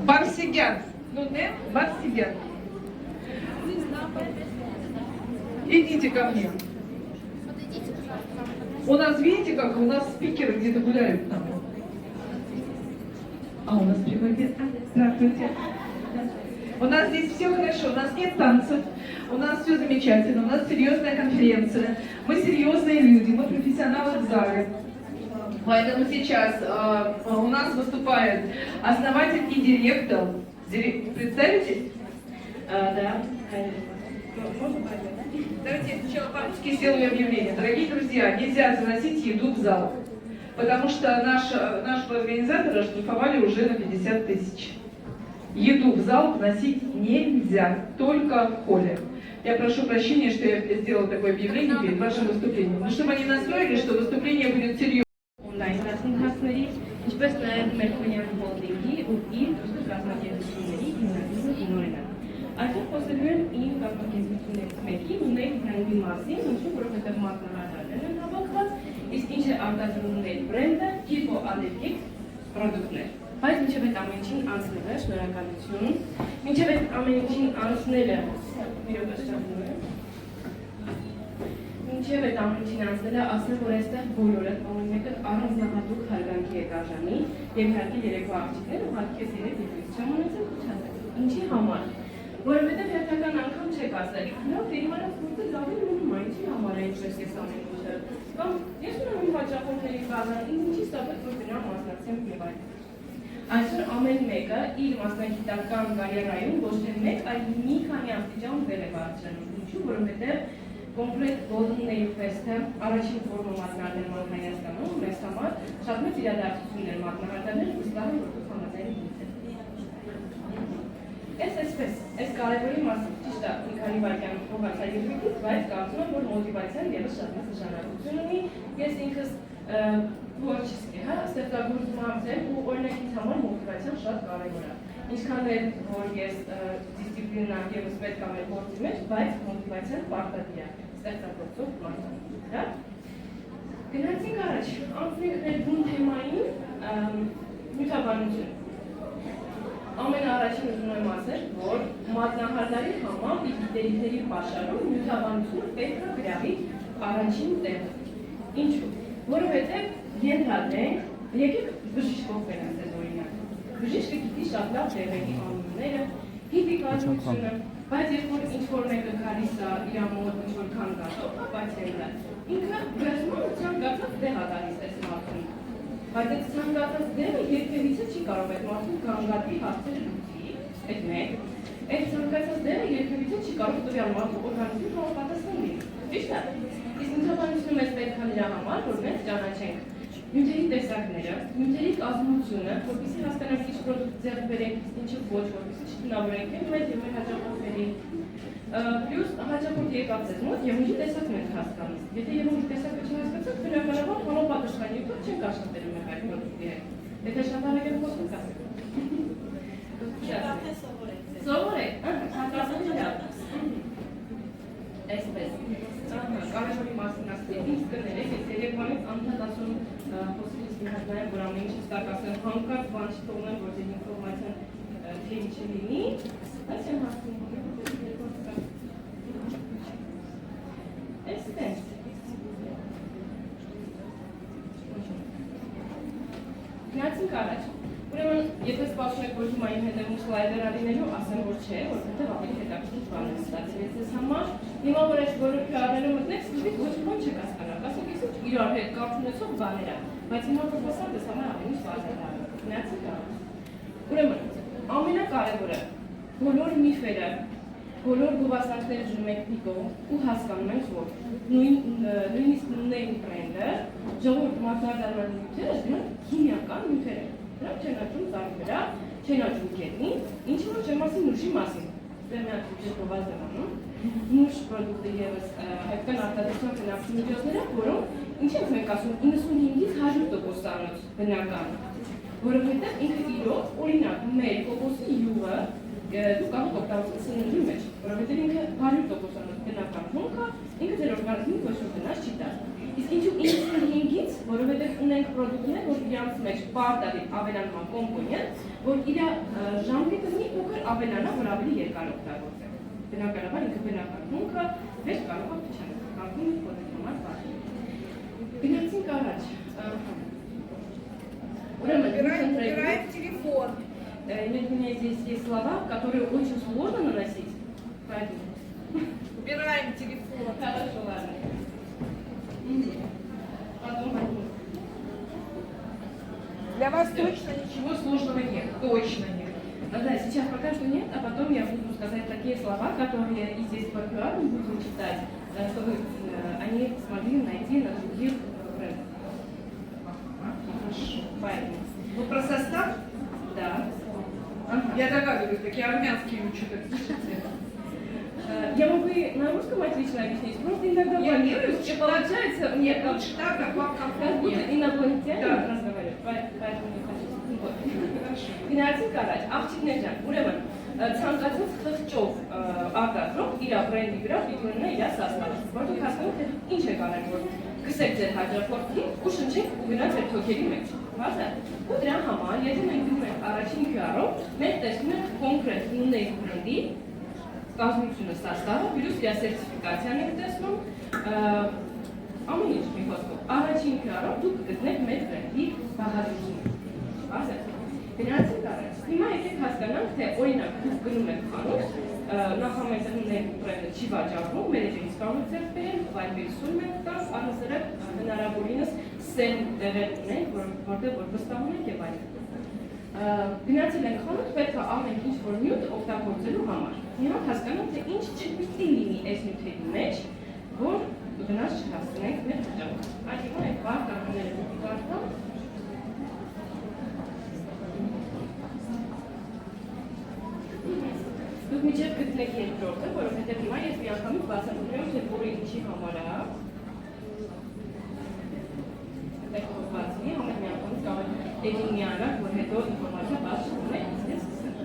Барсигян. Ну, не, Барсигян. Идите ко мне. У нас, видите, как у нас спикеры где-то гуляют там. А у нас прямой эфир. Здравствуйте. У нас здесь все хорошо, у нас нет танцев, у нас все замечательно, у нас серьезная конференция, мы серьезные люди, мы профессионалы в зале. Поэтому сейчас у нас выступает основатель и директор. Представитесь? Да. Давайте сначала по-русски сделаем объявление. Дорогие друзья, нельзя заносить еду в зал, потому что нашего организатора штрафовали уже на 50 тысяч. Еду в зал вносить нельзя, только в холле. Я прошу прощения, что я сделала такое объявление перед вашим выступлением. Но чтобы они настроили, что выступление будет серьезным. Այսօր խոսելու են իմ կազմակերպություններից մեկի ու մեր բրենդի մասին, ինչու որովհետև մատնահարներն են հավաքված, իսկ ինչ է արտադրումների բրենդը, հիպոալերգիկ պրոդուկտներ։ Բայց մինչև այդ ամեն ինչին անցնելը, շնորհակալություն, մինչև այդ ամեն ինչին անցնելը, մինչև այդ ամեն ինչին անցնելը, ասել, որ այստեղ բոլորը, ամեն մեկը առանձնահատուկ հարգանքի եք արժանի, եւ իհարկե երեկվա աղջիկներ ուղղակի ես երեք դիվիզիոն ունեցել, ինչի համար։ Որովհետև հերթական անգամ չեք ասել, լավ, դերիմանաց գործը լավին ունում է, ինչի համար է ինչպես ես ամեն ինչը, կամ ես ունեմ իմ հաճախորդների բազան, ինձ ինչի ստապետ, որ դրան մասնակցեմ եւ այլն։ Այսօր ամեն մեկը իր մասնագիտական կարիերայում ոչ թե մեկ, այլ մի քանի աստիճան վեր է բարձրանում, ինչու, որովհետև կոմպլետ Golden Nail Fest-ը առաջին ֆորումը մատնահարման Հայաստանում մեզ համար շատ մեծ իրադարձություններ մատնահարդարներ ու զգալի որտեղ համաձայնի Ես այսպես, այս կարևորի մասին ճիշտ է մի քանի վայրկյան փոխանցա երկրից, բայց կարծում եմ, որ մոտիվացիան ևս շատ մեծ նշանակություն ունի։ Ես ինքս թվոչիսկի, ստեղծագործում եմ ու օրինակ ինձ համար մոտիվացիան շատ կարևոր է։ Ինչքան էլ որ ես դիսցիպլինա ևս պետք է մեր գործի մեջ, բայց մոտիվացիան պարտադիր է ստեղծագործող մարդկանց։ Գնացինք առաջ, անցնենք ներբուն թեմային նյութաբանություն։ Ամենաառաջին ուզում եմ ասել, որ մատնահարդարի համար դիգիտալների պաշարում նյութաբանությունը պետք է գրավի առաջին տեղը։ Ինչու՞։ Որովհետև ենթադրենք, եկեք բժիշկով վերացել օրինակ։ Բժիշկը գիտի շատ լավ տեղերի անունները, գիտի կազմությունը, բայց երբ որ ինչ-որ մեկը գալիս է իր մոտ ինչ-որ քանգատով, պացիենտը, ինքը գազման ցանկացած տեղ է տալիս այս մարդուն։ Բայց այդ ցանկացած դերը երբևիցե չի կարող այդ մարդուն կանգատի հարցերը լուծի, այդ մեկ, այդ ցանկացած դերը երբևիցե չի կարող տվյալ մարդու օրգանիզմի համապատասխան լինի, ճիշտ է։ Իսկ նյութաբանությունը մեզ պետք է նրա համար, որ մենք ճանաչենք նյութերի տեսակները, նյութերի կազմությունը, որպեսզի հասկանանք ինչ պրոդուկտ ձեռք բերենք, ինչը ոչ, որպեսզի չտնավորենք եւ մեր եւ մեր հաճախորդներին։ Պլյուս հաճախորդ եկած ձեզ մոտ եղունգի տեսակն եք հասկանում։ Եթե եղունգի տեսակը չհասկացաք, բնականաբար համապատասխան նյութով չենք աշխատելու մեր այդ պրոդուկտի հետ։ Եթե շատ արագ եք խոսում, կասեք։ Սովորեք, հակասում չլավ։ Այսպես, կարևորի մասին ասել, ինձ կներեք, ես երեկվանից անդադ ասում խոսելիս մի հատ նայեմ, որ ամեն ինչից տակասեմ, հանկարծ բան չթողնեմ, որ ձեր ինֆորմացիան թերի չլինի, այս եմ հասնում։ Այսպես։ Գնացինք առաջ։ Ուրեմն, եթե սպասում եք, որ հիմա իմ հետևում սլայդեր արինելու, ասեմ, որ չէ, որովհետև ավելի հետաքրքիր բան եմ ստացել ես համար։ Հիմա որ այս բոլոր PR-երը մտնեք, սկզբից ոչ ոք չեք հասկանալ, ասեք ես իրար հետ կապ ունեցող բաներ է, բայց հիմա որ խոսամ, դες համար ավելի սպասել է։ Գնացինք առաջ։ Ուրեմն, ամենակարևորը, բոլոր միֆերը, բոլոր գովասանքները ջնում եք դիկով ու հասկանում ենք, որ նույնիսկ նույն բրենդը, ժողովուրդ մատնահարդարման նյութերը դրանք քիմիական նյութեր են։ Դրանք չեն աճում ծառի վրա, չեն աճում գետնին, ինչ որ չեմ ասի նուշի մասին։ Դե մի հատ ժողովազ եմ անում։ Նուշ պրոդուկտը ևս հայկական արտադրության բնակչությունները, որոնք ինչ ենք մենք ասում 95-ից 100% բնական, որովհետև ինքը իրոք օրինակ մեր կոկոսի յուղը դու կարող օգտագործել սննդի մեջ, որովհետև ինքը 100% բնական հումք է, ինքը ձեր օրգանիզմին ոչ մի վնաս չի տա։ Իսկ ինչու 95-ից, որովհետև ունենք պրոդուկտներ, որ իրանց մեջ պարտադիր ավելանման կոմպոնենտ, որ իր ժամկետը մի փոքր ավելանա, որ ավելի երկար օգտագործել։ Բնականաբար ինքը բնական հումք է, վեր կարող է փչանալ, կանգնում է պրոդուկտի բաժին։ Գնացինք առաջ։ Убираем телефон. Нет, у меня здесь есть слова, которые очень сложно наносить, поэтому... Убираем телефон. Хорошо, ладно. Потом. Для вас точно ничего. Ничего сложного нет, точно нет. Да, сейчас пока что нет, а потом я буду сказать такие слова, которые и здесь популярны будем читать, чтобы они смогли найти на других брендах. Хорошо. Поэтому. Вы про состав? Да. Ага. Я догадываюсь, такие армянские вы что-то пишете. Я могу и на русском отлично объяснить, просто иногда Я не планируешь, русский, получается, мне Лучше так, как вам как будто комфортнее. инопланетяне Да. разговаривают, поэтому не хочу. Вот. Хорошо. Գնացինք առաջ, աղջիկներ ջան, ուրեմն ցանկացած խղճով արտադրող իր բրենդի վրա պիտի ունենա իր սաստավը, որտեղ հասնում թե ինչ է կարել, որ գսեք ձեր հաջորդին ու շնչեք ու գնաց այդ թոքերի մեջ, բարձա։ Ու դրա համար, եթե մենք դնում ենք առաջին քյարով, մենք տեսնում ենք կոնկրետ ունենք բրենդի կազմությունը սաստավը, պլյուս իր սերտիֆիկացիան ենք տեսնում, ամեն ինչ մի խոսքով։ Առաջին քյարով դուք գտնեք մեր բրենդի բաղադրությունը։ Բարձա։ Գնացինք առաջ։ Հիմա եկեք հասկանանք, թե օրինակ դուք գնում եք խանութ, նախամեծնում եք բրենդը չի վաճառվում, մենեջերից կարող եք ձեռք բերել, վայրվերսում եք տաս, առհասարակ հնարավորինս սեն տեղեր ունենք, որտեղ որ վստահում եք եւ այլն։ Գնացել ենք խանութ, պետք է ամեն ինչ որ նյութ օգտագործելու համար։ Հիմա հասկանանք, թե ինչ չպիտի լինի այս նյութերի մեջ, որ վնաս չհասցնենք մեր վճարին։ Այդ հիմա այդ բարձրացները պիտի կարդամ։ Դուք միջև գտնեք երկրորդը, որովհետև հիմա ես միանգամից բացատրում եմ, թե որը ինչի համար է։ Այդտեղ որ բացի, ամեն միանգամից կարող եք միանալ, որ հետո ինֆորմացիա բաց չունեք, ես սկսեմ։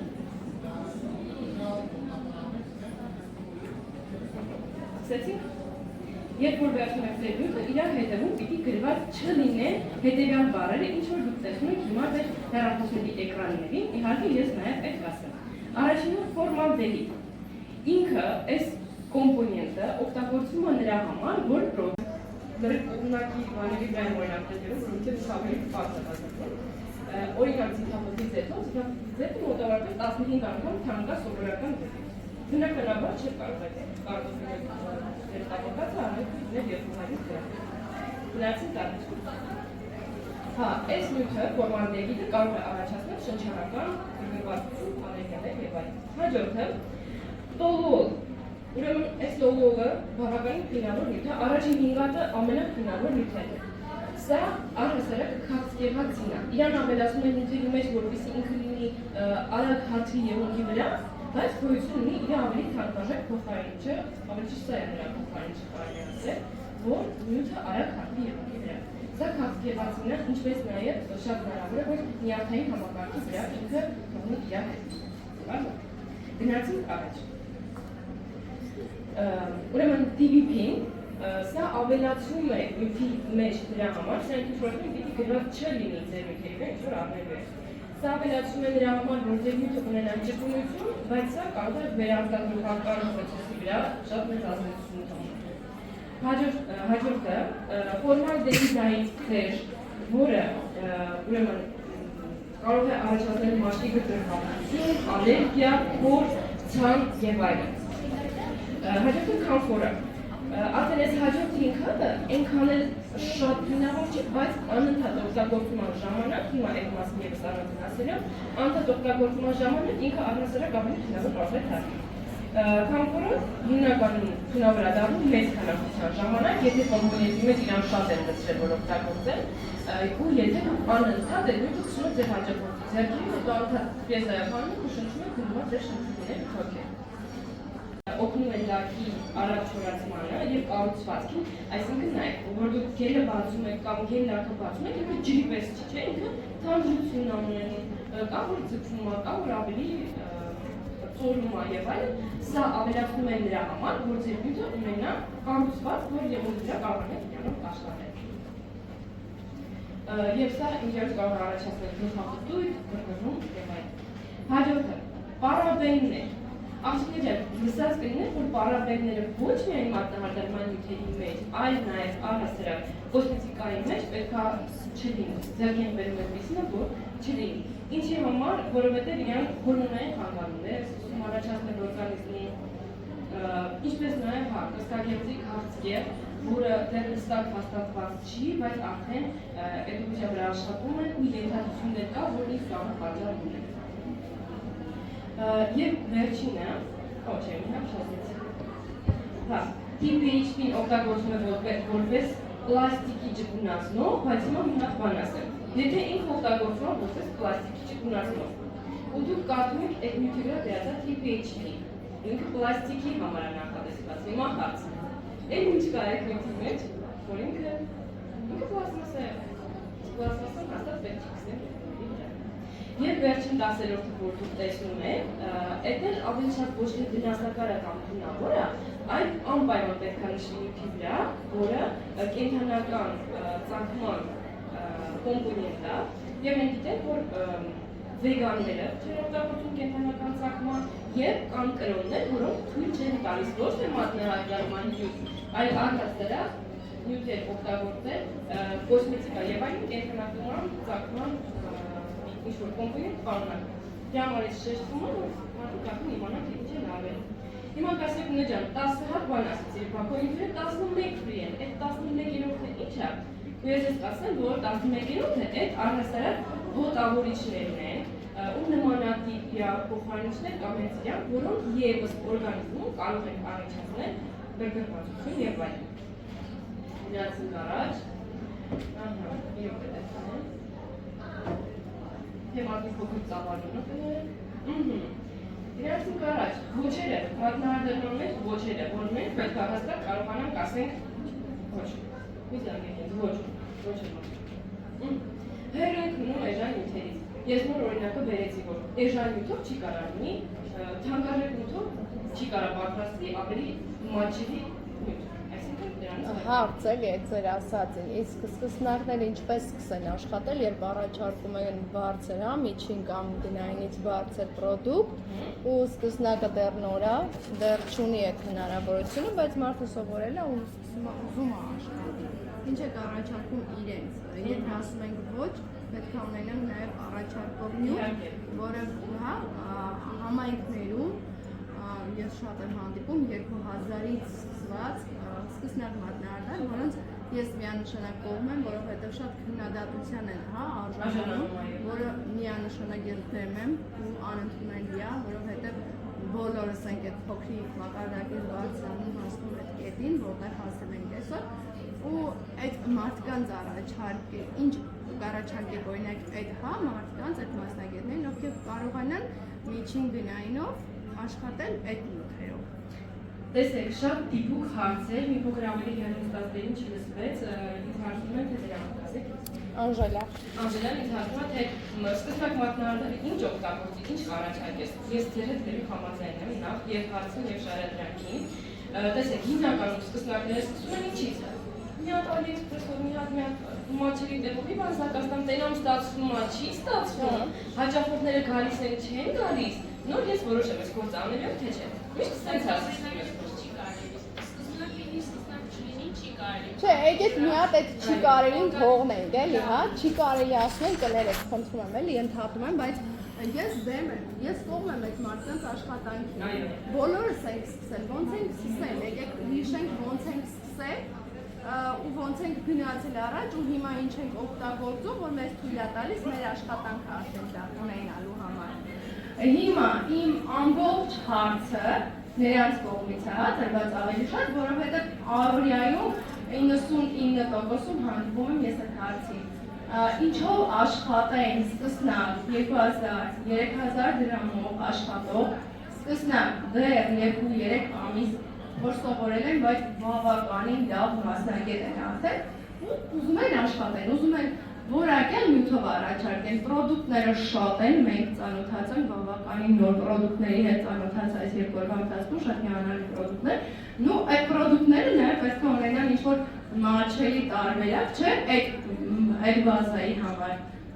Սկսեցինք։ Երբ որ վերցնում եք ձեր նյութը, իր հետևում պիտի գրված չլինեն հետևյալ բառերը, ինչ որ դուք տեսնում եք հիմա ձեր հեռախոսների էկրաններին, իհարկե ես նաև այդ կասեմ։ Առաջինը ֆորմալդեհիդ։ Ինքը այս կոմպոնենտը օգտագործվում է նրա համար, որ ունակի բաների վրա օրինակներով, որովհետև ավելի բարձր է։ Օրինակ ցիկլոպոդի ձետը մոտավորապես 15 անգամ թանկ է սովորական ձետից։ Բնականաբար չէ կարող եք կարտոֆիլը դերտապակացը անել երկու ձետ։ Գնացինք առաջ։ Հա, այս նյութը ֆորմալդեհիդը կարող է առաջացնել շնչառական գրգռվածություն, ալերգիաներ եւ այլն։ Հաջորդը տոլոլ։ Ուրեմն այս տոլոլը բավականին փինավոր նյութ է, առաջին 5 հատը ամենափինավոր նյութերն է։ Սա առհասարակ քաղցկեղածին է։ Իրան ավելացնում են նյութերի մեջ, որպեսզի ինքը լինի արագ հաճի եղունգի վրա, բայց գոյություն ունի իր ավելի թանկարժեք փոխարինիչը, ավելի ճիշտ է նրա փոխարինիչը կարելի է ասել, որ նյութը արագ հաճի եղունգի վրա։ Սա քաղցկեղածին է, ինչպես նաև շատ հնարավոր է, որ նյարդային համակարգի վրա ինքը թողնի իր հետ։ Գնացինք առաջ։ Ուրեմն DVP-ն սա ավելացում է նյութի մեջ դրա համար, սա ինչ-որ պիտի գրված չլինի ձեր նյութերի մեջ, ինչ-որ առնելու է։ Սա ավելացում է նրա համար, որ ձեր նյութը ունենա ճկունություն, բայց սա կարող է վերարտադրողական պրոցեսի վրա շատ մեծ ազդեցություն ունենալ։ Հաջորդը ֆորմալդեհիդային թեժ, որը ուրեմն կարող է առաջացնել մաշկի գրգռվածություն, ալերգիա, փոր, ցան եւ այլն։ Հաջորդը կամֆորը։ Արդեն այս հաջորդ 5 հատը այնքան էլ շատ հնարավոր չի, բայց անընդհատ օգտագործման ժամանակ, հիմա այդ մասը ևս առանց ասելով, անընդհատ օգտագործման ժամանակ ինքը առհասարակ ավելի հնարավոր կարող է դառնալ։ Կամֆորը հիմնականում հնարավոր է դառնում մեծ քանակության ժամանակ, եթե կոմպոնենտի մեջ իրան շատ են լցրել, որ օգտագործեն, ու եթե անընդհատ այդ նյութը քշում եք ձեր հաջորդի ձեռքին, հետո անընդհատ պիեզայապանում ու շնչում եք գրված ձեր շնչումների թոքեր։ Օգնում է լաքի արագ չորացմանը եւ կառուցվածքին, այսինքն նայեք, որ դուք գելը բացում եք կամ գել լաքը բացում եք, ինքը ջրի պես չէ, ինքը թանձրություն ունենում, կամ որ ձգվում է, կամ որ ավելի ծորում է եւ այլն, սա ավելացնում է նրա համար, որ ձեր նյութը ունենա կառուցված, որ եղում դրա կարողանեք դրանով աշխատել։ Եվ սա ինքնուրույն կարող է առաջացնել գլխապտույտ, գրգռում եւ այլն։ Հաջորդը պարաբեններ։ Աղջիկներ, լսած կլինեք, որ պարաբենները ոչ միայն մատնահարդարման նյութերի մեջ, այլ նաեւ առհասարակ կոսմետիկայի մեջ պետք է չլինի։ Ձեռքին բերում եք միսինը, որ չլինի։ Ինչի համար, որովհետեւ իրանք հորմոնային խանգարումներ սկսում առաջացնել օրգանիզմի, ինչպես նաեւ կրծքագեղձի քաղցկեղ, որը դեռ հստակ հաստատված չի, բայց արդեն էդուկացիա վրա աշխատում են ու ենթադրություններ կա, որ ինչ կարող է պատճառ լինել։ Եվ վերջինը, չէ, մի հատ շատեցի։ Հա, TPHP-ն օգտագործում է որպես պլաստիկի ջկունացնող, բայց հիմա մի հատ բան ասեմ։ Եթե ինքը օգտագործում է որպես պլաստիկի ջկունացնող, ու դուք կարդում եք այդ նյութի վրա դրած է TPHP, ինքը պլաստիկի համար է նախատեսված, հիմա հարց։ Այդ ինչ կա այդ նյութի մեջ, որ ինքը պլաստմասը հաստատ պետք չի գցնել։ Եվ վերջին 10-րդը, որ դուք տեսնում եք, այդ էլ ավելի շատ ոչ թե վնասակար կամ բնավոր է, այլ անպայման պետք է նշի նյութի վրա, որը կենդանական ծագման կոմպոնենտ է, եւ մենք գիտենք, որ վեգանները չեն օգտագործում կենդանական ծագման եւ կան կրոններ, որոնք թույլ չեն տալիս ոչ թե մատնահարդարման նյութ, այլ առհասարակ նյութեր օգտագործել կոսմետիկա եւ այլն կենդանական ծագման ինչ-որ կոմպոնենտ պարունակում։ Դրա համար ես շեշտում եմ, որ մարդիկ արդեն իմանան, թե ինչ են արվել։ Հիմա կասեք Նինա ջան, 10 հատ բան ասացի, բակո ինքն 11 ֆրի են, այդ 11-րդը ի՞նչ է։ Ու ես ես կասեմ, որ 11-րդը այդ առհասարակ ոտավորիչներն են, ու նմանատիպ փոխարինիչներ կամ հենց իրանք, որոնք եւս օրգանիզմում կարող են առաջացնել բրգռվածություն եւ այլն։ Միացնենք առաջ։ Ահա, իրոք է դարձնել։ Թեմատիկ փոքր ծավալուն է կներեք։ Իրացինք առաջ, ոչերը, մատնահարդարման մեջ ոչերը, որ մենք պետք է հաստատ կարողանանք ասենք ոչ, մի զանգենք, ոչ եմ։ Հերենք մնում էժան նյութերից։ Ես նոր օրինակը բերեցի, որ էժան նյութով չի կարող լինի, թանկարժեք նյութով չի կարող պատրաստվի ավելի մատչելի նյութ։ Հարց էլի այդ ձեր ասածին, իսկ սկսնակները ինչպես սկսեն աշխատել, երբ առաջարկում են բարձր, միջին կամ գնայինից բարձր պրոդուկտ ու սկսնակը դեռ նոր է, դեռ չունի այդ հնարավորությունը, բայց մարդը սովորել է ու ուզում է աշխատել։ Ինչ է առաջարկում իրենց, երբ ասում ենք ոչ, պետք է ունենանք նաև առաջարկող նյութ, որը համայնքներում ես շատ եմ հանդիպում 2000-ից սկսված սկսնակ մատնահարդար, որոնց ես միանշանակ կողմ եմ, որովհետև շատ քննադատության են արժանանում, որը միանշանակ ես դեմ եմ ու անընդունելի է, որովհետև բոլորս ենք այդ փոքրիկ մակարդակից բարձրանում հասնում այդ կետին, որտեղ հասել ենք այսօր, ու այդ մարդկանց առաջարկը, ինչ առաջարկեք օրինակ այդ մարդկանց, այդ մասնագետներին, ովքեր կարողանան միջին գնայինով աշխատել այդ նյութերով։ Տեսեք, շատ դիպուկ հարցեր, մի փոքր ավելի հեռուստացներին չլսվեց, ինձ հարցնում են, թե դրանք ասեք։ Անժելա։ Անժելան ինձ հարցնում է, թե սկսնակ մատնահարդարի ինչ օգտագործի, ինչ առաջարկես։ Ես ձեր հետ դեպի համաձայն եմ նախ եւ հարցին եւ շարադրանքին։ Տեսեք, հիմնականում սկսնակները սկսում են ինչից։ Մի հատ AliExpress-ով, մի հատ մաչերի դեպքում, մի բան զարգացնում, տենամ ստացվում է, չի ստացվում, հաճախորդները գալիս են, չեն գալիս։ Նոր ես որոշեմ այս գործը անելու եմ, թե չէ։ Միշտ ստենց հասցնում ես։ Չէ, եկեք մի հատ այդ չի կարելին թողնենք, էլի, հա, չի կարելի ասում կներեք, խնդրում եմ, էլի, ընդհատում եմ, բայց ես դեմ եմ, ես կողմ եմ այդ մարդկանց աշխատանքին։ Բոլորս ենք սկսել, ոնց ենք սկսել, եկեք հիշենք ոնց ենք սկսել ու ոնց ենք գնացել առաջ ու հիմա ինչ ենք օգտագործում, որ մեզ թույլ է տալիս մեր աշխատանքը արդեն դա ունենալու համար։ Հիմա իմ ամբողջ հարցը նրանց կողմից է տրված ավելի շատ, որովհետև առօրյայում 99%-ում հանդիպում եմ ես այդ հարցին։ Ինչով աշխատեն սկսնակ 2000-3000 դրամով աշխատող, սկսնակ դեռ 2-3 ամիս, որ սովորել են, բայց բավականին լավ մասնագետ են արդեն, ու ուզում են աշխատեն, ուզում են որակյալ նյութով առաջարկեն, պրոդուկտները շատ են, մենք ծանոթացանք բավականին նոր պրոդուկտների հետ ծանոթացա այս երկու օրվա ընթացքում, շատ հիանալի պրոդուկտներ, ու այդ պրոդուկտները նաև պետք է ունենան ինչ-որ մատչելի տարբերակ, չէ, այդ բազայի համար։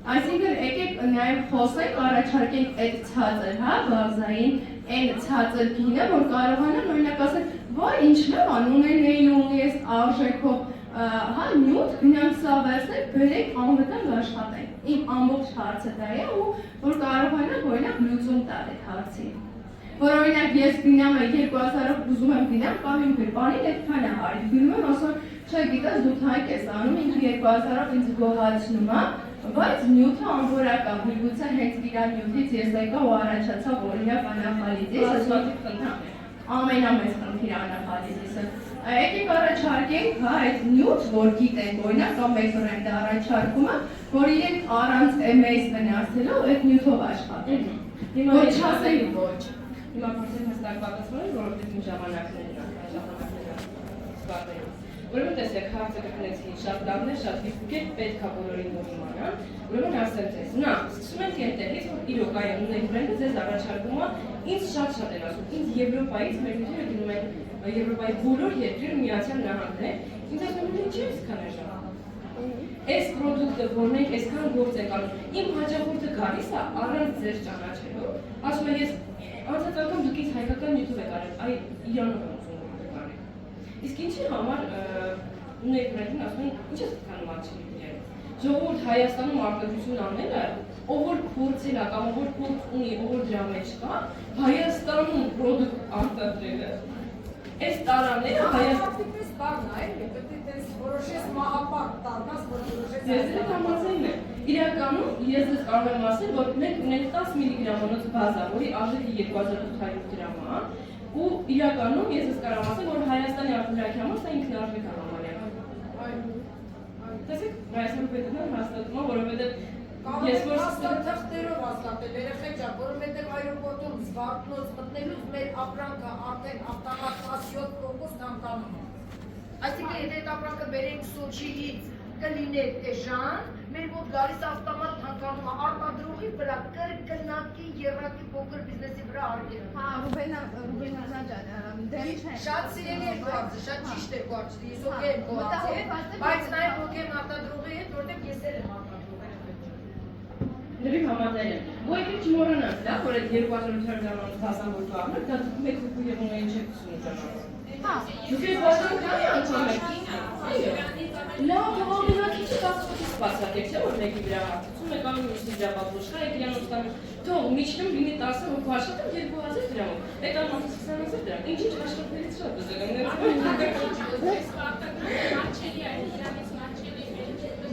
Այսինքն եկեք նաև խոսենք, առաջարկենք այդ ցածր, հա, բազային, այն ցածր գինը, որ կարողանան օրինակ ասել, «Վայ, ինչ լավ, ունենեին ունի այս արժեքով, հա, նյութ, գնանք սա վերցնենք, բերենք անվտանգ աշխատենք»։ Իմ ամբողջ հարցը դա է, ու որ կարողանանք օրինակ լուծում տալ այդ հարցին։ Որ օրինակ ես գնամ 2000-ով ուզում եմ գնամ, կամ իմ գրպանին այդքան է հարի, գնում եմ ասում, չէ, գիտես դու թանկ ես անում, ինքը 2000-ով ինձ գոհացնում է, բայց նյութը անորակ է, գուցե հենց իր նյութից ես եկա ու առաջացա օրինակ անախալիզիս, ամենամեծ խնդիրը անախալիզիսը։ Եկեք առաջարկենք, հա, այդ նյութ, որ գիտենք, օրինակ կամ մեկ բրենդ առաջարկումը, որ իրենք առանց մեզ վնասելով այդ նյութով աշխատեն։ Որ չասեն ոչ։ Հիմա փորձեմ հստակ պատասխանել, որովհետև իմ ժամանակներն սպառել։ Ուրեմն տեսեք, հարցը կրկնեցի, շատ լավն է, շատ դիպուկ է, պետք է բոլորին որ իմանան։ Ուրեմն ասեմ ձեզ, նա սկսում ենք այնտեղից, որ իրոք այո, ունեք բրենդը ձեզ առաջարկում է, ինձ շատ են ասում, ինձ Եվրոպայից մեր նյութերը գնում են Եվրոպայի բոլոր երկրներ Միացյալ Նահանգներ, ինձ ասում են, ինչ է այսքան էժան։ Այս պրոդուկտը, որն ենք այսքան գործ ենք անում, իմ հաճախորդը գալիս է առանց ձեր ճանաչելու, ասում է ես անցած անգամ դուք ինձ հայկական նյութով եք արել, այ Իրանով եմ ուզում որ արել։ Իսկ ինչի համար ունեք բրենդին ասում են, ինչ ես կանում աչքի դերը։ Ժողովուրդ Հայաստանում արտադրություն անելը, ով որ փորձել է կամ ով որ փորձ ունի, ով որ դրա մեջ կա, Հայաստանում պրոդուկտ արտադրելը։ Այս տարաները Հայաստանում Բառն է, եթե դες որոշես մահապարտ դառնաս, որ որոշես Ես դեռ համաձայն եմ։ Իրականում ես դες կարող եմ ասել, որ մենք ունենք 10 միլիգրամանոց բազա, որի արժեքը 2800 դրամ է, ու իրականում ես դες կարող եմ ասել, որ Հայաստանի արտադրության համար սա ինքնարժեք է համարյա։ Տեսեք, Հայաստանի պետությունն հաստատում է, որովհետև ես որ թղթերով հաստատել երեխեքա, որովհետև այրոպորտում զվարթնոց մտնելուց մեր ապրանքը արդեն ավտոմատ 17% հանգանում է։ Այսինքն եթե այդ ապրանքը բերենք Սոչիից կլիներ էժան, մեր մոտ գալիս ավտոմատ հանգանում է արտադրողի վրա կրկնակի եռակի փոքր բիզնեսի վրա արգելք։ Հա, Ռուբենա ջան, դեմ չէ։ Շատ սիրելի է գործը, շատ ճիշտ է գործը, ես ոգի եմ գործել, բայց նաև ոգի եմ արտադրողի հետ, որտեղ ես էլ եմ արտադրողի հետ։ Լրիվ համաձայն եմ։ Ու եկեք չմոռանանք, դա, որ այդ 2800 դրամանոց բազան որ կառնեք, դա դուք մեկ ու եւ ունեն չեք ցույց տալու։ Հա, Դուք ես բաժան կանի անգամ եք։ Այո։ Լավ, հավանականի չկացուց բացատեք, չէ՞ որ մեկի վրա հարցում եք անում մյուսի վրա բաբուշկա, եք իրանոց տանում։ Թող միջնում լինի 10 հոգու աշխատում 2000 դրամով։ Այդ ամենը 20000 դրամ։ Ինչ աշխատողներից շատ բզականներ։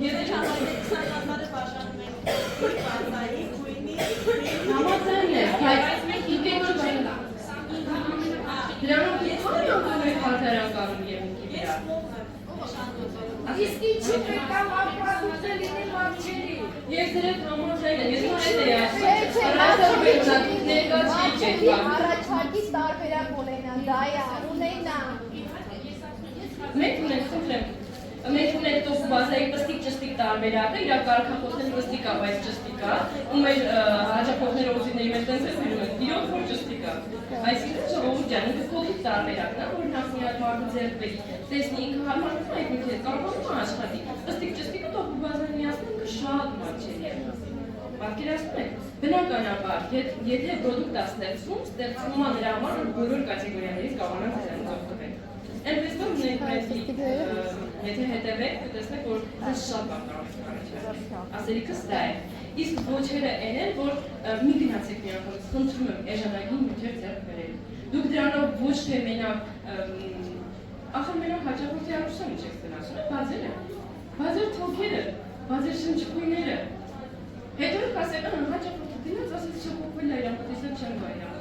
Ես չհամաձայնեմ բաժանում եք բազայի, գույնի, համաձայն եմ, բայց մենք իդեալ չենք։ Դրանով ես ո՞նց խաթարականում եմ ինքի վրա։ Իսկ ինչի պետք է ապրանքներ լինի մարչելի։ Ես դրան համաձայն եմ, ես այդ էի ասում։ առաջարկի տարբերակ ունենան, դա է, ունենան։ Մենք ունենք, խնդրեմ, մենք ունենք տոփ բազայի պստիկ ճստիկ տարբերակը, իր կարգախոսների պստիկ է, բայց ճստիկ է, ու մեր հաճախորդները օգտների մեջ տենց են գրում են, իրոք որ ճստիկ է։ Այսինքն ժողովուրդ ջան, ինքը կողի տարբերակն է, որ նախ միակ մարդը ձեռք բերի, տեսնի ինքը հարմարվում է այդ ինքը հետ, կարողանում է աշխատի, պստիկ ճստիկը տոփ բազան միացնում ինքը շատ մատչելի է։ Պատկերացնում եք, բնականաբար, եթե պրոդուկտ է ստեղծվում է նրա համար, որ բոլոր կատեգորիաներից կարողանան դրանից օգտվել։ Այնպես որ մենք եթե հետևեք, կտեսնեք, որ դες շատ բան կարող եք առաջարկել։ Ասելիքս դա է։ Իսկ ոչերը են են, որ մի գնացեք մի անգամ, խնդրում եմ էժանագին նյութեր ձեռք բերել։ Դուք դրանով ոչ թե մենակ ախր մենակ հաճախորդի առուսան ինչ եք գնացում, բազերը, բազեր թոքերը, բազեր շնչկույները։ Հետո կասեք, հաճախորդը դինած ասես չփոքվել է իրան, տեսնեմ չեմ գա իրան,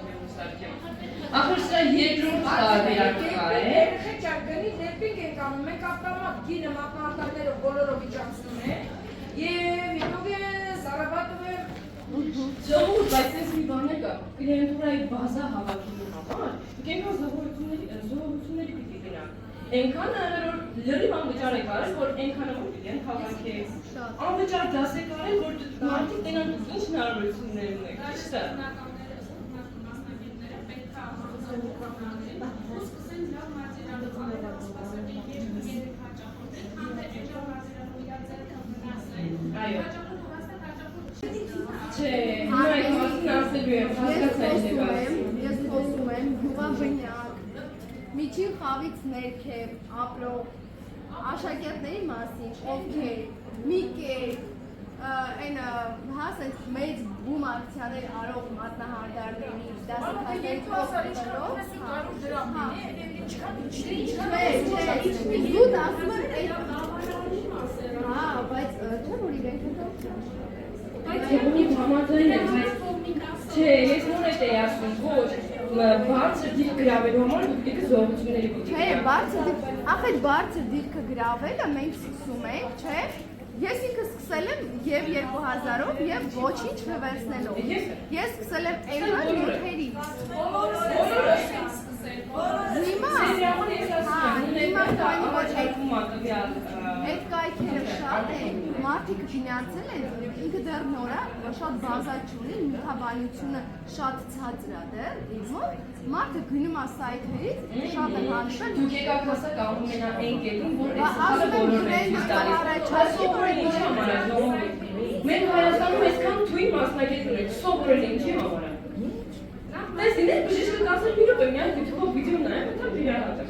ախր սա երկրորդ տարբերակը է։ Երեխեքա գնի դեպիկ ենք անում, մենք ավտոմատ գինը մատնարտակներով բոլորով իջացնում ենք եւ հետո Սարաբատովը Ժողովուրդ, բայց այս մի բան է կա, կլիենտուրայի բազա հավաքելու համար կենքան զողորությունների պիտի գնանք։ Այնքան որ լրիվ անվճար եք արել, որ այնքան որ կլիենտ հավաքեք։ Անվճար դաս եք արել, որ մարդիկ տենան ինչ հնարավորություններ ունեք, ճիշտ է։ Այո։ Չէ, հիմա այդ մասին ասելու եմ, Ես խոսում եմ յուղաբնյակ, միջին խավից ներքև ապրող աշակերտների մասին, ովքեր մի կերպ այն հասենց մեծ բում ակցիաներ արող մատնահարդարների դասակարգերի կողքերով զուտ ասում եմ հա, բայց չէ որ իրենք Բայց եղունիվ համաձայն եմ, բայց չէ, ես նոր էտ էի ասում, ոչ, բարձր դիրք գրավելու համար դուք զողությունների պիտի Չէ, ախետ բարձր դիրքը գրավելը մենք սկսում ենք, չէ, ես ինքը սկսել եմ և 2000-ով և ոչինչ վվերցնելով, ես սկսել եմ այնքան նյութերից Հիմա կայնի ոչ այդ կայքերը շատ են, մարդիկ գինյացել են, ինքը դեռ նորա, շատ բազա չունի, նյութաբանությունը շատ ցածր է դեռ, մարդը գնում է սայթերից, շատ է հանշել Դուք եկակ հասակ ամենա այն կետում, որ այս բոլորն են սովորել ինչի համար է ժողովի։ Մենք Հայաստանում այսքան թույն մասնակետ ունենք, սովորել ինչի համար է։ Տեսին, այդ բժիշկը 10 մինուտ է միայն YouTube-ով վիդեո նայում, դա վիրահատը։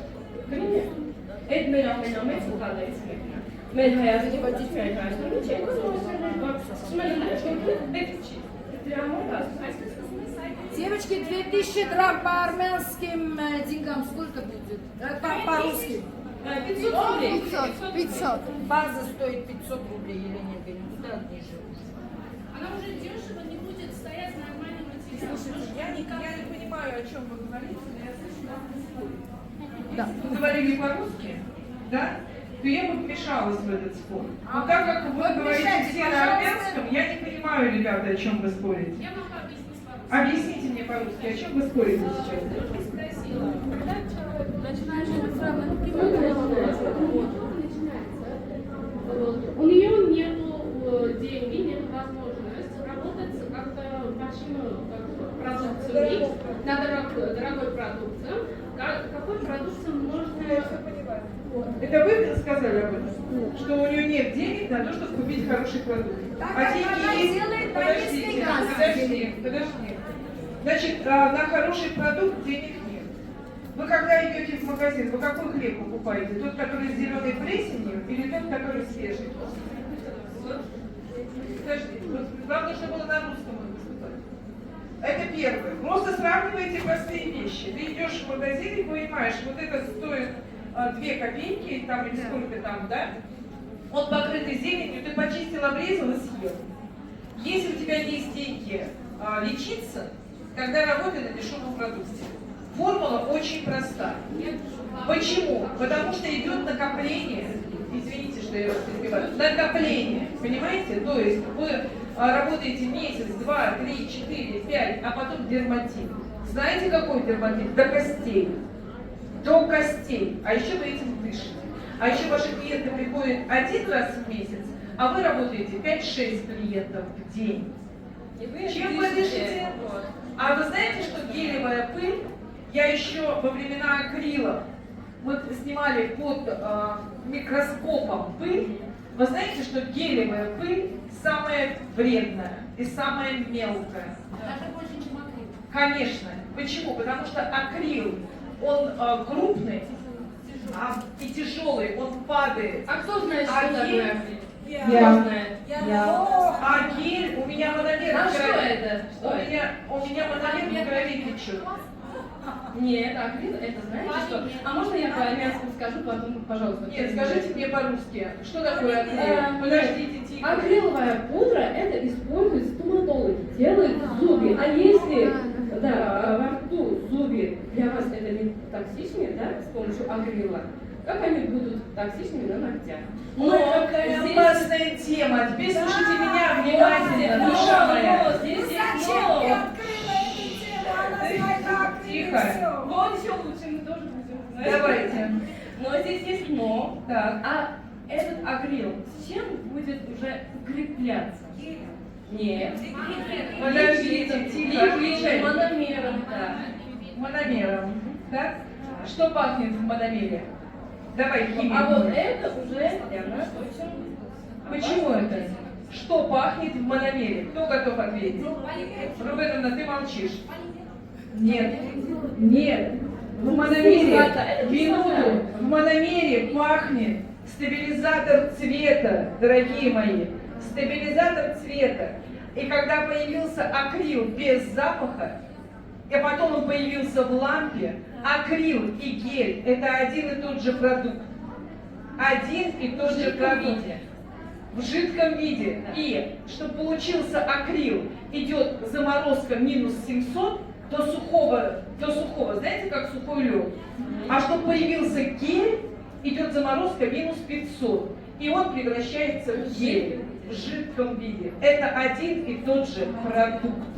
Գրին է։ Այդ մեր ամենամեծ ուղղալերից մեկն է։ Մեր Հայաստանի ոչ միայն Հայաստանի չէ, Девочки, 2000 драк по армянским деньгам сколько будет? По-русски. 500 рублей. 500 База стоит 500 рублей или нет? Да, ниже. Она уже дешево не будет стоять нормальным материалом. Слушайте, я не понимаю, о чем вы говорите, но я слышала. Да. Вы говорили по-русски, да? То я бы вмешалась в этот спор. Но так как вы говорите все на армянском, я не понимаю, ребята, о чем вы спорите. Я могу объяснить по-русски. Объясните мне по-русски, о чем вы спорите сейчас? Спросила. Когда человек начинаешь у нее нету деньги, нет возможности работать как-то большим продукцией, на дорогой продукции. Какой продукции можно... Это вы сказали об этом? Что у нее нет денег на то, чтобы купить хороший продукт. А деньги есть... Подожди. Значит, на хороший продукт денег нет. Вы когда идете в магазин, вы какой хлеб покупаете? Тот, который с зеленой плесенью или тот, который свежий? Подожди. Главное, чтобы было на русском выступать. Это первое. Просто сравнивайте простые вещи. Ты идешь в магазин и понимаешь, вот это стоит 2 копейки, там или сколько там, да? Он покрытый зеленью, ты почистил, обрезал и съел. Если у тебя есть деньги лечиться, тогда работай на дешевом продукте. Формула очень проста. Почему? Потому что идет накопление. Извините, что я вас перебиваю. Накопление. Понимаете? То есть вы работаете месяц, 2, 3, 4, 5, а потом дерматит. Знаете, какой дерматит? До костей. До костей. А еще вы этим дышите. А еще ваши клиенты приходят 1 раз в месяц, а вы работаете 5-6 клиентов в день. Чем вы дышите? А вы знаете, что гелевая пыль, я еще во времена акрилов, мы снимали под микроскопом пыль. Вы знаете, что гелевая пыль самая вредная и самая мелкая? Даже больше, чем акрил. Конечно. Почему? Потому что акрил, он крупный и тяжелый, он падает. А кто знает, А что такое гель? акрил? Я. А гель, у меня монолит А в что крови. это? Что это? У меня монолит в крови течет. Нет, акрил, это знаете что? А можно я по-армянски скажу, потом, пожалуйста. Нет, скажите мне по-русски, что такое акрил? Подождите, тихо. Акриловая пудра это используют стоматологи, делают зубы. А если во рту зубы для вас это не токсичнее, да, с помощью акрила, как они будут токсичными на ногтях? Ой, какая опасная тема. Теперь слушайте меня внимательно, душа моя. Здесь есть Зачем но. ты открыла эту Но здесь есть но. Так. А этот акрил с чем будет уже укрепляться? Нет. Подождите, тихо, отвечай. Мономером, да. Мономером. Так? Что пахнет в мономере? Давай, химия. А вот это уже для нас очень... Почему это? Что пахнет в мономере? Кто готов ответить? Рубеновна, ты молчишь. Нет. Нет. В мономере, минуту, в мономере пахнет стабилизатор цвета, дорогие мои. Стабилизатор цвета. И когда появился акрил без запаха, и потом он появился в лампе, акрил и гель – это один и тот же продукт. Один и тот же продукт. В жидком виде. И чтобы получился акрил, идет заморозка минус 700 до сухого, знаете, как сухой лед. А чтобы появился гель, идет заморозка минус 500. И он превращается в гель в жидком виде. Это один и тот же продукт.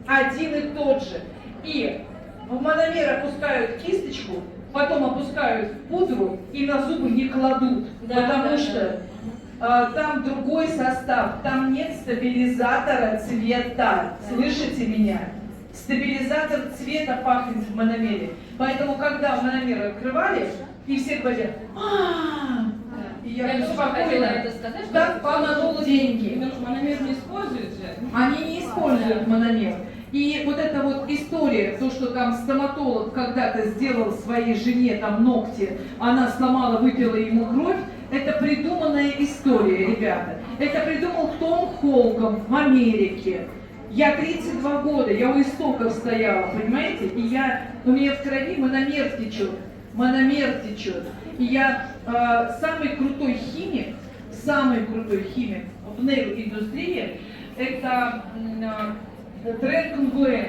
Один и тот же. И в мономер опускают кисточку, потом опускают пудру и на зубы не кладут. Да, потому да, что там другой состав, там нет стабилизатора цвета. Слышите меня? Стабилизатор цвета пахнет в мономере. Поэтому, когда мономер открывали, и все говорят, и я тоже хотела спокойно, это сказать, что так помогут деньги. Мономер не используют же. Они не используют мономер. И вот эта вот история, то, что там стоматолог когда-то сделал своей жене там ногти, она сломала, выпила ему кровь, это придуманная история, ребята. Это придумал Том Холком в Америке. Я 32 года, я у истоков стояла, понимаете? И у меня в крови мономер течет. И я самый крутой химик в нейл-индустрии, это Трэнк Нгуэн.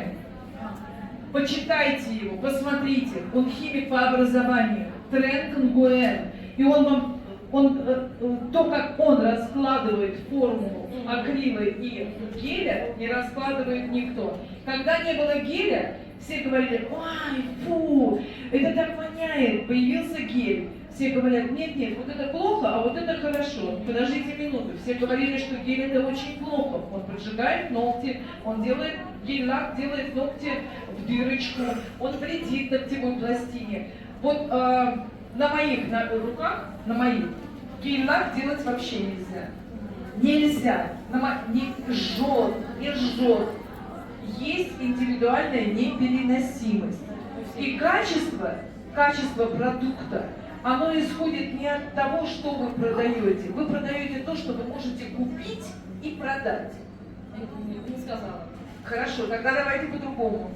Почитайте его, посмотрите. Он химик по образованию. Трэнк Нгуэн. И то, как он раскладывает формулу акрила и геля, не раскладывает никто. Когда не было геля, все говорили, ой, фу, это так воняет, появился гель. Все говорят, нет, вот это плохо, а вот это хорошо. Подождите минуту. Все говорили, что гель это очень плохо. Он поджигает ногти, он делает, гель-лак делает ногти в дырочку, он вредит ногтевой пластине. Вот на моих руках, гель-лак делать вообще нельзя. Нельзя. Не жжет. Есть индивидуальная непереносимость. И качество продукта, оно исходит не от того, что вы продаете. Вы продаете то, что вы можете купить и продать. Не сказала. Хорошо, тогда давайте по-другому.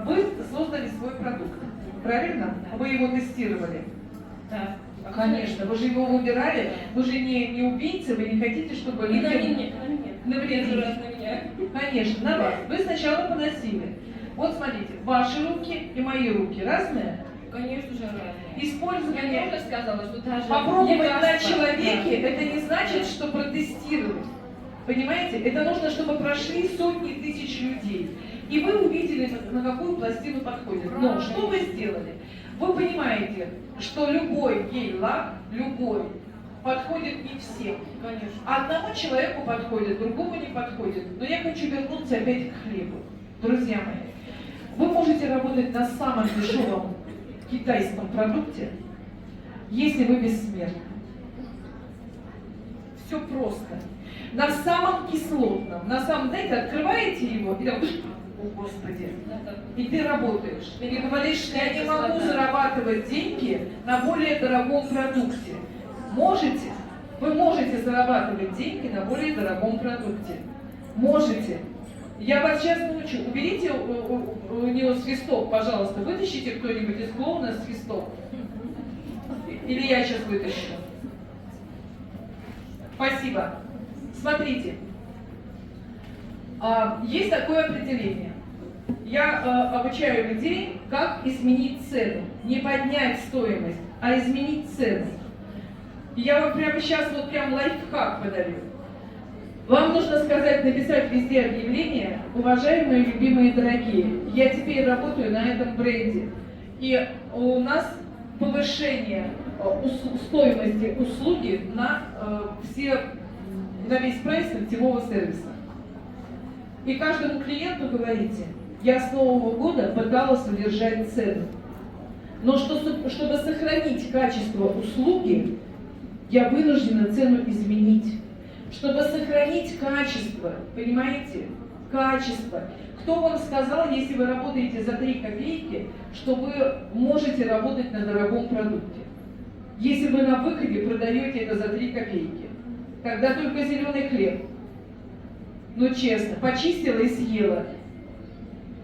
Вы создали свой продукт, правильно? Вы его тестировали. Да. Конечно, вы же его выбирали, вы же не убийцы, вы не хотите, чтобы И на людям меня. навредить. На меня. Конечно, на вас. Вы сначала поносили. Вот смотрите, ваши руки и мои руки разные. Конечно же, разные. Я Использование, тоже сказала, что даже попробовать на лекарства, человеке, да. это не значит, что протестировать. Понимаете? Это нужно, чтобы прошли сотни тысяч людей. И вы увидели, на какую пластину подходит. Но что вы сделали? Вы понимаете, что любой гель-лак, подходит не всем. Конечно. Одному человеку подходит, другому не подходит. Но я хочу вернуться опять к хлебу. Друзья мои, вы можете работать на самом дешевом китайском продукте, если вы бессмертны. Все просто. На самом кислотном, знаете, открываете его и так, о Господи, и ты работаешь. И ты говоришь, что я не могу зарабатывать деньги на более дорогом продукте. Можете? Вы можете зарабатывать деньги на более дорогом продукте. Можете. Я вас сейчас научу. Уберите у него свисток, пожалуйста. Вытащите кто-нибудь из клоуна свисток. Или я сейчас вытащу. Спасибо. Смотрите. Есть такое определение. Я обучаю людей, как изменить цену. Не поднять стоимость, а изменить цену. Я вам прямо сейчас лайфхак подарю. Вам нужно написать везде объявление: уважаемые, любимые, дорогие, я теперь работаю на этом бренде. И у нас повышение стоимости услуги на весь прайс сетевого сервиса. И каждому клиенту говорите, я с Нового года пыталась удержать цену, но чтобы сохранить качество услуги, я вынуждена цену изменить. Чтобы сохранить качество, понимаете? Качество. Кто вам сказал, если вы работаете за 3 копейки, что вы можете работать на дорогом продукте? Если вы на выходе продаете это за 3 копейки, когда только зеленый хлеб. Ну честно, почистила и съела.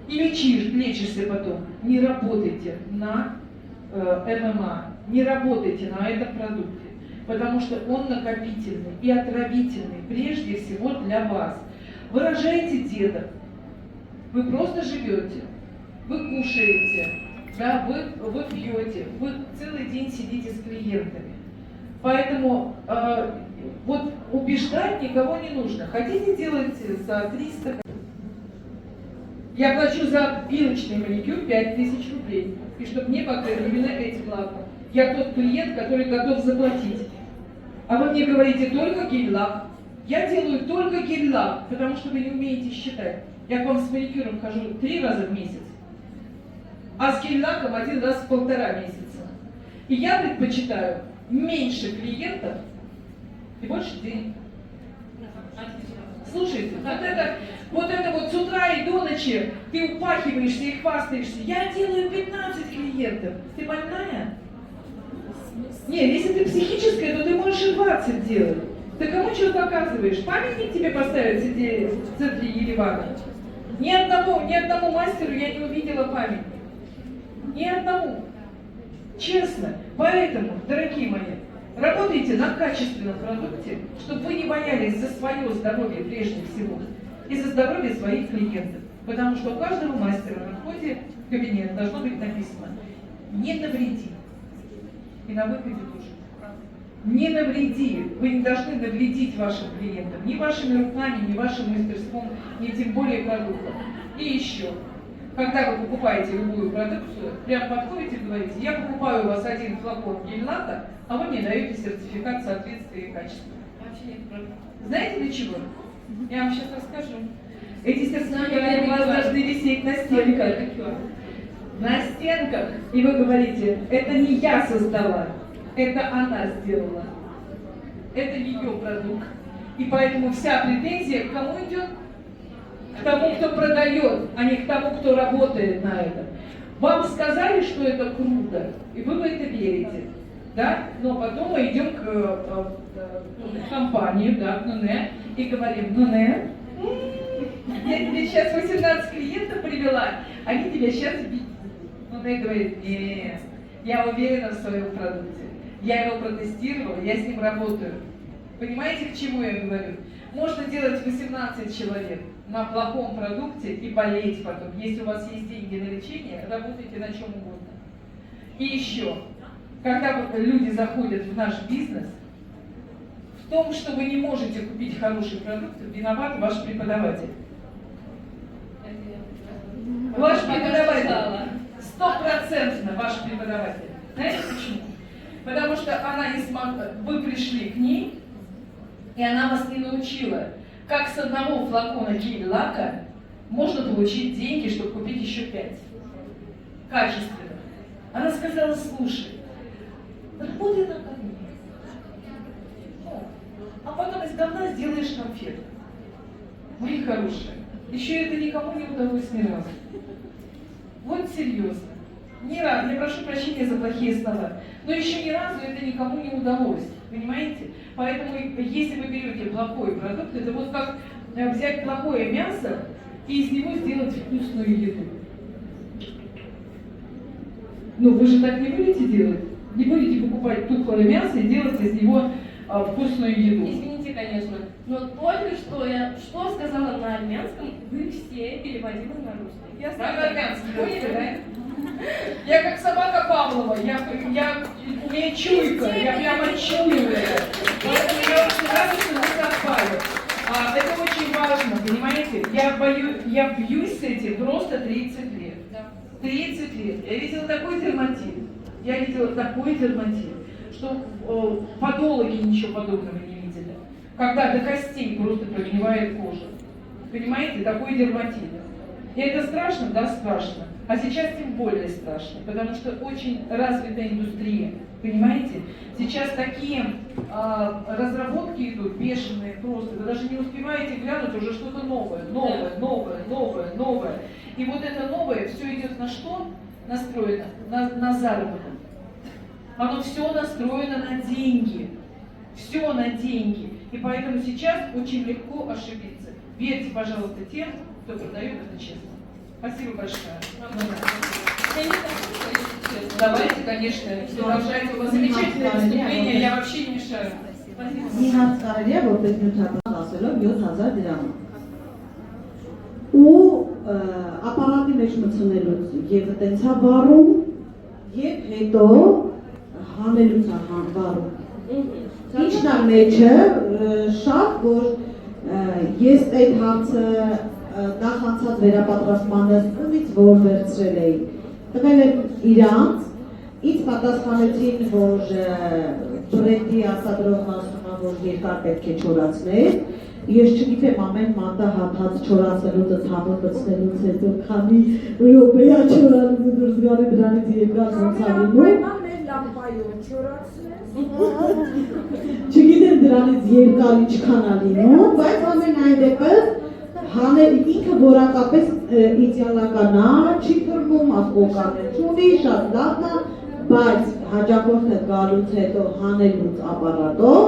И лечишься потом. Не работайте на ММА, не работайте на этом продукте, потому что он накопительный и отравительный прежде всего для вас. Вы рожаете деток, вы просто живете, вы кушаете, да, вы пьете, вы целый день сидите с клиентами. Поэтому вот убеждать никого не нужно. Хотите делать за 300? Я плачу за пилочный маникюр 5000 рублей. И чтобы мне покрыли именно этим лаком. Я тот клиент, который готов заплатить. А вы мне говорите только гель-лак. Я делаю только гель-лак, потому что вы не умеете считать. Я к вам с маникюром хожу 3 раза в месяц, а с гель-лаком 1 раз в 1,5 месяца. И я предпочитаю меньше клиентов и больше денег. Слушайте, вот это с утра и до ночи ты упахиваешься и хвастаешься. Я делаю 15 клиентов. Ты больная? Нет, если ты психическая, то ты можешь и 20 делать. Ты кому что показываешь? Памятник тебе поставят в центре Еревана? Ни одному мастеру я не увидела памятник. Ни одному. Честно. Поэтому, дорогие мои, работайте на качественном продукте, чтобы вы не боялись за свое здоровье прежде всего и за здоровье своих клиентов. Потому что у каждого мастера на входе в кабинет должно быть написано «не навреди». И на выходе тоже. Не навреди. Вы не должны навредить вашим клиентам. Ни вашими руками, ни вашим мастерством, ни тем более продуктом. И еще. Когда вы покупаете любую продукцию, прям подходите и говорите, я покупаю у вас 1 флакон гель-лака, а вы мне даете сертификат соответствия и качества. Знаете для чего? Я вам сейчас расскажу. Эти сертификаты у вас должны висеть на стенках. На стенках. И вы говорите, это не я создала, это она сделала. Это ее продукт. И поэтому вся претензия к кому идет? К тому, кто продает, а не к тому, кто работает на этом. Вам сказали, что это круто, и вы в это верите. Да? Но потом мы идем к компании, да, к Нуне, и говорим, Нуне, я тебе сейчас 18 клиентов привела, они тебя сейчас видят. Нуне говорит, нет, я уверена в своем продукте. Я его протестировала, я с ним работаю. Понимаете, к чему я говорю? Можно делать 18 человек на плохом продукте и болеть потом. Если у вас есть деньги на лечение, работайте на чем угодно. И еще, когда люди заходят в наш бизнес, в том, что вы не можете купить хороший продукт, виноват ваш преподаватель. Ваш преподаватель, 100% ваш преподаватель. Знаете почему? Потому что она не смогла, вы пришли к ней, и она вас не научила, как с одного флакона гель-лака можно получить деньги, чтобы купить еще 5. Качественно. Она сказала, слушай, работай на говне. А потом из говна сделаешь конфету. Мои хорошие, еще это никому не удалось ни разу. Вот серьезно. Ни разу, я прошу прощения за плохие слова, но еще ни разу это никому не удалось, понимаете? Поэтому, если вы берете плохой продукт, это вот как взять плохое мясо и из него сделать вкусную еду. Ну, вы же так не будете делать? Не будете покупать тухлое мясо и делать из него вкусную еду? Извините, конечно, но только что я что сказала на армянском, вы все переводили на русский. Я знаю армянский, поняли, да? Я как собака Павлова, я у меня чуйка, я прямо чую это. Поэтому я очень рада, что мы совпали. Это очень важно, понимаете? Я бьюсь с этим просто 30 лет. 30 лет. Я видела такой дерматит, Я видела такой дерматит, что подологи ничего подобного не видели. Когда до костей просто прогнивает кожа. Понимаете, такой дерматит. И это страшно? Да, страшно. А сейчас тем более страшно, потому что очень развитая индустрия. Понимаете? Сейчас такие разработки идут бешеные просто. Вы даже не успеваете глянуть, уже что-то новое. И вот это новое все идет на что? Настроено? На заработок. Оно все настроено на деньги. Все на деньги. И поэтому сейчас очень легко ошибиться. Верьте, пожалуйста, тем, кто продает это честно. Спасибо большое. Давайте, конечно, продолжайте. У вас замечательное выступление, я вообще не мешаю. Իհանց կարելի է որպես նյութական ասելով 7000 դրամ։ Ու ապարատի մեջ մտցնելուց եւ տենցա վառում եւ հետո հանելուց է վառում։ Ինչն է մեջը շատ որ ես այդ հարցը նախանցած վերապատրաստմանս ումից որ վերցրել էի։ Տվել եմ իրանց, ինձ պատասխանեցին, որ բրենդի արտադրողն ասում է, որ երկար պետք է չորացնել։ Ես չգիտեմ ամեն մատը հատած չորացելուց ցավը մտցնելուց հետո քանի րոպե է չորանում ու դուրս գալու դրանից երկար ոնց է լինում։ Չգիտեմ դրանից երկար ինչքան է լինում, բայց ամենայն դեպս հանել ինքը որակապես իդեալական է, չի թռնում, ասկոկանել չունի, շատ լավն է, բայց հաջողորդը գալուց հետո հանելուց ապարատով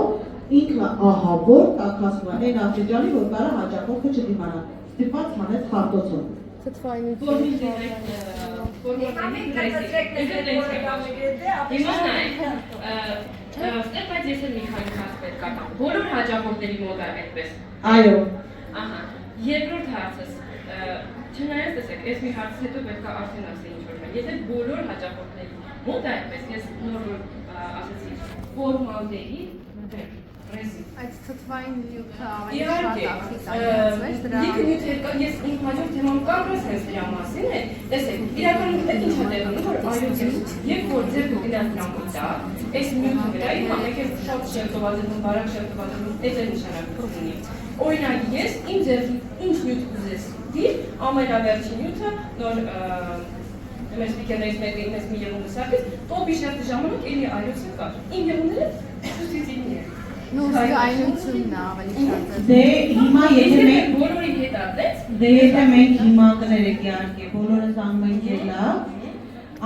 ինքը ահավոր տաքացնում է այն աստիճանի, որ կարա հաջողորդը չդիմանա, ստիպած հանեց խարտոցով։ Ստեղ բայց ես էլ մի քանի հարց պետք է տամ։ Բոլոր հաճախորդների մոտ է այդպես։ Այո։ Ահա։ Երկրորդ հարցս, չնայած տեսեք, այս մի հարցից հետո պետք է արդեն ասել ինչ-որ բան։ Եթե բոլոր հաճախորդների մոտ է այդպես, ես նոր ասացի, ֆորմալդեի ռեզին։ Այդ թթվային նյութը ավելի Իհարկե, լիքը նյութեր կա, ես իմ հաջորդ թեման կապրես հենց դրա մասին է, տեսեք, իրականում այդ ինչ է տեղանում, որ այոց երբ որ ձեր գնաց նամուտա, այս նյութը վրայի, համեք ես շատ շերտովազետում, բարակ շերտովազետում, այդ է նշանակություն ունի։ Օրինակ ես իմ ձեռքին ինչ նյութ կուզես դիր, ամենավերջին նյութը նոր մեր սպիկերներից մեկը ինձ մի եղուն գսակից, տոպի շերտի ժամանակ էլի այոց կար, իմ եղունները սուսիցինի է։ Նու զգայնությունն է ավելի շատ։ Դե հիմա եթե մենք բոլորի հետ ատեց, եթե մենք հիմա կներեք իհարկե, բոլորս անում ենք լավ,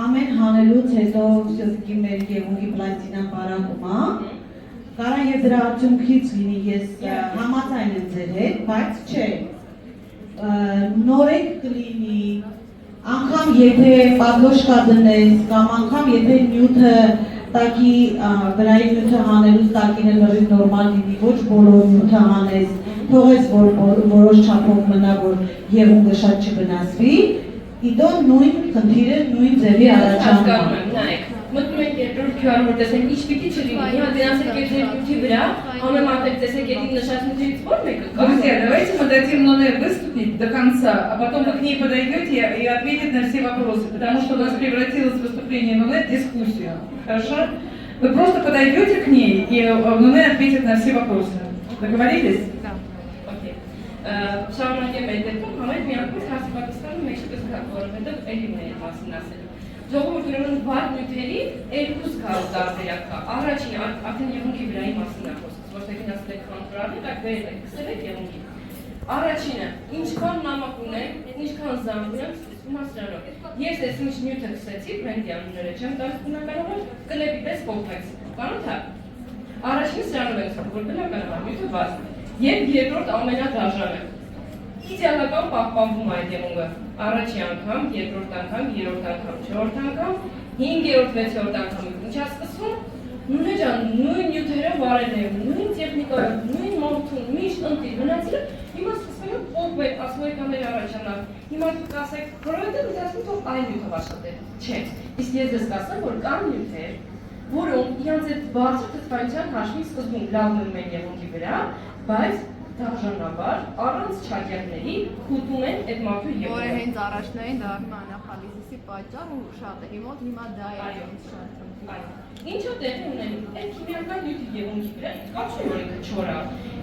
ամեն հանելուց հետո все-таки մեր եղունգի պլատինա բարակում է, կարա եւ դրա արդյունքից լինի ես համաձայն եմ ձեր հետ, բայց չէ, նորեկ կլինի, անգամ եթե պատլոշկա դնես, կամ անգամ եթե նյութը տակի վրայի նյութը հանելուց տակին էլ լրիվ նորմալ լինի, ոչ բոլոր նյութը հանես, թողես որ որոշ չափով մնա, որ եղունգը շատ չվնասվի, իդո նույն խնդիրը նույն ձևի առաջանում է։ նայեք, մտնում ենք երկրորդ QR որ տեսենք ինչ պիտի չլինի, հիմա գնացեք այդ նյութի վրա, համեմատեք տեսեք այդ նշած նյութից որ մեկը կա։ Друзья, давайте мы дадим Ноне выступить до конца, а потом вы к ней подойдете и ответите на все вопросы, потому что у нас превратилось выступление Ноне в дискуссию. Хорошо? Вы просто подойдете к ней, и Ноне ответит на все вопросы. Договорились? Да. Okay. Շարունակեմ այդ դեպքում, համարյա մի անգամ հարցի պատասխանում մեջպես գա, որովհետև էլի ունի մասին ասել։ Ժողովուրդ ուրեմն վառ նյութերի երկու զգալ տարբերակ կա։ Առաջին արդեն եղունգի վրայի մասին է խոսքը, ոչ թե գնացել եք խանութարանի, так վերել եք, գցել եք եղունգի։ Առաջինը, ինչքան նամակ ունեք, ինչքան զանգ ունեք, հիմա սրանով։ Ես այս ինչ նյութը գցեցի, բրենդի անունները չեմ տալիս բնականաբար, կլեպի պես կողքեց։ Կանոթ է։ Առաջինը սրանով ենք ասում, որ բնականաբար նյութը վառ։ Եվ երկրորդ ամենադաժանը։ Իդեալական պահպանվում է այդ եղունգը։ Առաջի անգամ, երկրորդ անգամ, երրորդ անգամ, չորրորդ անգամ, հինգերորդ, վեցորդ անգամ ինչ է սկսվում։ Նույն ջան, նույն նյութերը վարել են, նույն տեխնիկայով, նույն մարդուն, միշտ ընտիր գնացել, հիմա սկսվում է փոխվել, ասում եք ամեն առաջանալ։ Հիմա դուք ասեք, որովհետև դուք ասում եք այն նյութը աշխատել։ Չէ, իսկ ես դες կասեմ, որ կան նյութեր, որոնք իրանց այդ բարձր թթվայնության հաշվի սկզբում լավ մնում են եղունգի վրա, բայց դաժանաբար առանց չակերտների խուտում են այդ մարդու Որը եղունգը։ հենց առաջնային դառնում է անախալիզիսի պատճառ ու շատերի մոտ հիմա դա է իրենց շատ խնդիրը։ Ինչու տեղի ունենում այդ քիմիական նյութի եղունգի վրա կապ չէ որ ինքը չոր է։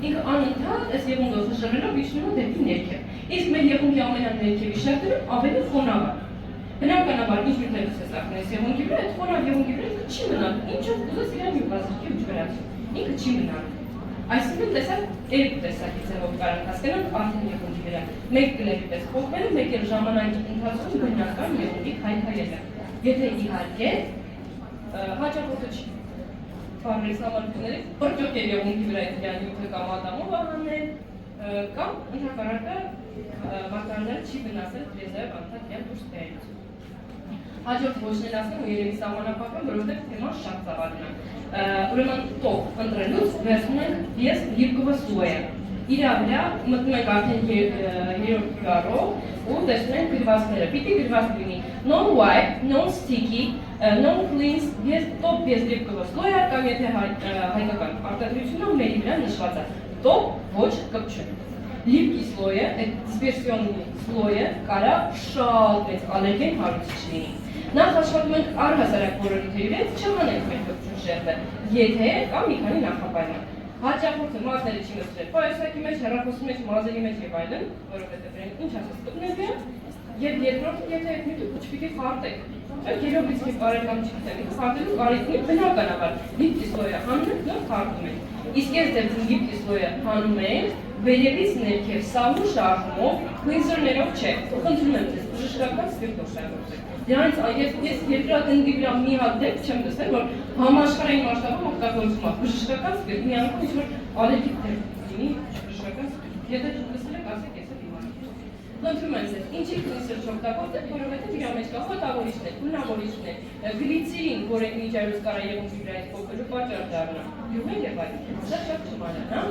Ինքը անընդհատ այս եղունգը խշշելով իջնում է դեպի ներքև։ Իսկ մեր եղունգի ամենաներքևի շերտերում ավելի խոնավ է։ Բնականաբար ինչ միտեղ է սակն այս եղունգի վրա, այդ խոնավ եղունգի վրա ինքը չի մնալ։ Ինչով ուզես իրան մի բազրկի ուջվերացի։ Ինքը չի մնալ։ Այսինքն տեսակ երկու տեսակի ձևով կարող հասկանալ արդեն եղունգի վրա։ Մեկ կլեպի պես փոխվելը, մեկ էլ ժամանակի ընթացքում բնական եղունգի քայքայելը։ Եթե իհարկե հաճախորդը չի բառերից համարությունների, որտեղ եղունգի վրա այդ նյութը կամ ատամով անել, կամ ընդհանրակը մակարները չի վնասել դրեզայով անթատյան դուրս բերելուց։ Հաջորդ ոչն էլ ասեմ ու երևի սահմանափակեմ, որովհետև թեման շատ ծավալն է։ Ուրեմն տող ընտրելուց վերցնում ենք ես լիպկովը սլոյը։ Իրա վրա մտնում ենք արդեն երրորդ գարով ու տեսնում ենք գրվածքները։ Պիտի գրված լինի non-wipe, non-sticky, non-cleanse, ես տոп ես լիպկովը սլոյը կամ եթե հայկական արտադրությունը մերի վրա նշված է։ Տոп ոչ կպչուն։ Լիպկի սլոյը, այդ դիսպերսիոնի սլոյը կարա շատ մեծ ալերգեն հարուցիչ լինի։ Նախ աշխատում ենք առհասարակ որոնիթերի վեց չհանենք մեր կպչուն շերտը, եթե կամ մի քանի նախապայման։ Հաճախորդը մազները չի մտցրել պայուսակի մեջ, հեռախոսի մեջ, մազերի մեջ եւ այլն, որովհետեւ դրանք ինչ ասես կպնել է, եւ երկրորդը եթե այդ նյութը պիտի խարտեք։ Գերովից մի բարեկամ չգիտեմ, խարտելու կարիքն բնականաբար լիպկի սլոյը հանում ենք եւ խարտում ենք։ Իսկ ես դեպքում լիպկի սլոյը հանում ենք վերևից ներքև սավու շարժումով, քլինզերներով չէ։ Խնդրում եմ ձեզ, բժշկական սպիրտով շարժեք։ Դրանից ես երկրագնդի վրա մի հատ դեպք չեմ տեսել, որ համաշխարհային մասշտաբով օգտագործվում է բժշկական սպիրտ, մի անգամ ինչ-որ ալերգիկ դեպք լինի բժշկական սպիրտ։ Եթե չտեսել եք, ասեք ես էլ իմանում։ Խնդրում եմ ձեզ, ինչի քլինզեր չօգտագործեք, որովհետև իր մեջ կա խոտավորիչներ, գունավորիչներ, գլիցերին, որը միջայլոց կարա եղունգի վրա այդ փոքրու պատճառ դառնա։ Յուղեր եւ այլն։ Սա շատ չմանանա։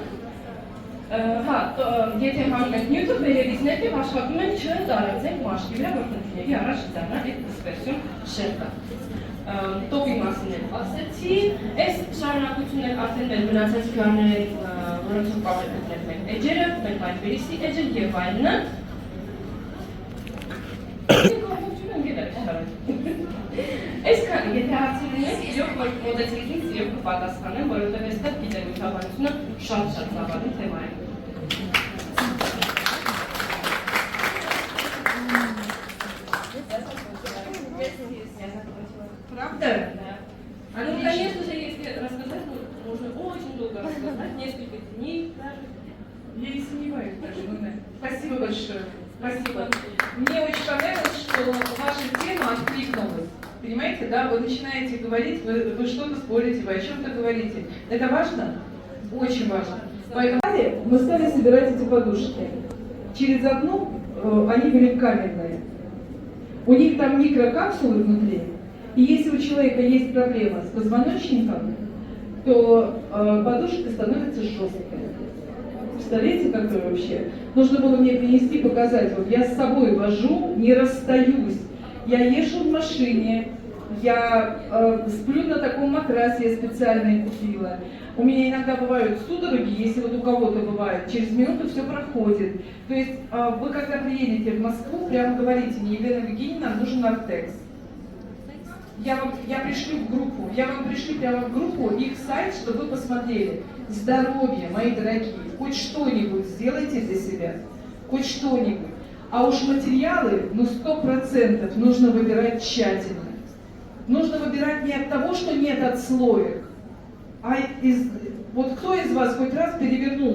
Հա, եթե հանում ենք նյութը վերևից ներքև աշխատում ենք չտարածենք մաշկի վրա, որ խնդիրների առաջ դառնա այդ դիսպերսիոն շերտը։ Տոպի մասին էլ ասեցի, այս շարունակությունն էլ արդեն մեր մնացած քարներ, որոնցով կարող եք գտնել մեր էջերը, մեր վայրվերիսի էջը եւ այլնը։ Այսքան, եթե հարցեր ունեք, իրոք որ մոտեցրիքից իրոք կպատասխանեմ, որովհետև այստեղ գիտելիքաբանությունը շատ ծավալի թեմա է։ Правда? Ну, конечно же, если рассказать, можно очень долго рассказать, несколько дней даже. Я не сомневаюсь даже, Спасибо большое. Спасибо. Мне очень понравилось, что ваша тема откликнулась. Понимаете, да, вы начинаете говорить, вы что-то спорите, вы о чем-то говорите. Это важно? Очень важно. Поэтому мы стали собирать эти подушки. Через одну они были каменные. У них там микрокапсулы внутри. И если у человека есть проблема с позвоночником, то подушка становится жесткой. Представляете, какое вообще? Нужно было мне принести, показать. Вот я с собой вожу, не расстаюсь. Я езжу в машине, я сплю на таком матрасе, я специально купила. У меня иногда бывают судороги, если вот у кого-то бывает, через минуту все проходит. То есть вы когда приедете в Москву, прямо говорите мне, Елена Евгеньевна, нам нужен Артекс. Я пришлю в группу, я вам пришлю прямо в группу их сайт, чтобы вы посмотрели. Здоровье, мои дорогие, хоть что-нибудь сделайте для себя, хоть что-нибудь. А уж материалы, 100% нужно выбирать тщательно. Нужно выбирать не от того, что нет отслоек, а вот кто из вас хоть раз перевернул